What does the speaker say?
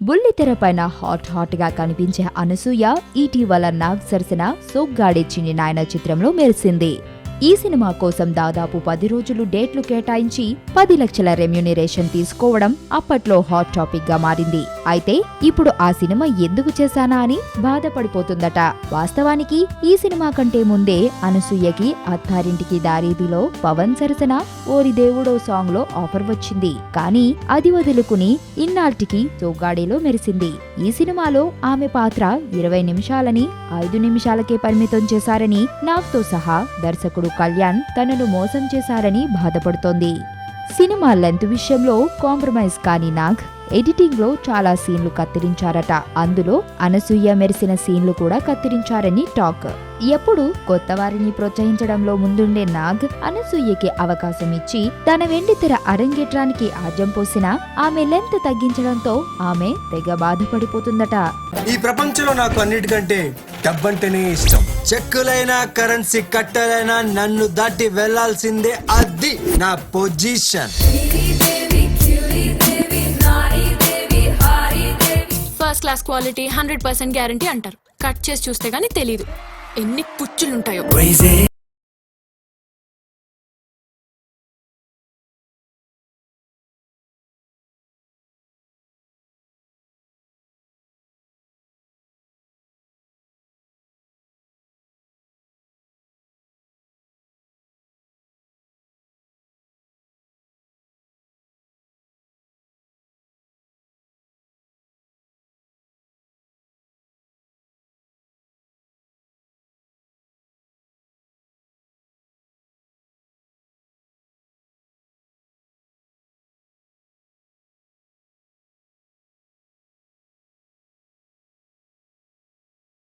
బుల్లితెర పైన హాట్ గా కనిపించే అనసూయ ఇటీవల నాగ్ సరసన సోగ్గాడే చిన్ని నాయన చిత్రంలో మెరిసింది. ఈ సినిమా కోసం దాదాపు 10 రోజులు డేట్లు కేటాయించి 10 లక్షల రెమ్యూనరేషన్ తీసుకోవడం అప్పట్లో హాట్ టాపిక్ గా మారింది. అయితే ఇప్పుడు ఆ సినిమా ఎందుకు చేశానా అని బాధపడిపోతుందట. వాస్తవానికి ఈ సినిమా కంటే ముందే అనసూయకి అత్తారింటికి దారేదిలో పవన్ సరసన ఓరి దేవుడో సాంగ్ లో ఆఫర్ వచ్చింది. కానీ అది వదులుకుని ఇన్నాళ్టికి సోగ్గాడేలో మెరిసింది. ఈ సినిమాలో ఆమె పాత్ర 20 నిమిషాలని 5 నిమిషాలకే పరిమితం చేశారని నాగ్తో సహా దర్శకుడు కళ్యాణ్ తనను మోసం చేశారని బాధపడుతోంది. సినిమా లెంత్ విషయంలో కాంప్రమైజ్ కాని నాగ్ ఎడిటింగ్ లో చాలా సీన్లు కత్తిరించారట. అందులో అనసూయ మెరిసిన సీన్లు కూడా కత్తిరించారని టాక్. ఎప్పుడు కొత్త వారిని ప్రోత్సహించడంలో ముందుండే నాగ్ అనసూయకి అవకాశం ఇచ్చి తన వెండితెర అరంగేట్రానికి ఆజ్యం పోసినా ఆమె లెంత్ తగ్గించడంతో ఆమె తెగ బాధపడిపోతుందట. ఈ ప్రపంచంలో నాకు అన్నిటికంటే డబ్బంటేనే ఇష్టం. చెక్కులైనా కరెన్సీ కట్టలైనా నన్ను దాటి వెళ్లాల్సిందే, అది నా position. First class quality 100% guarantee అంటారు. కట్ చేసి చూస్తే గానీ తెలీదు ఎన్ని పుచ్చులుంటాయో.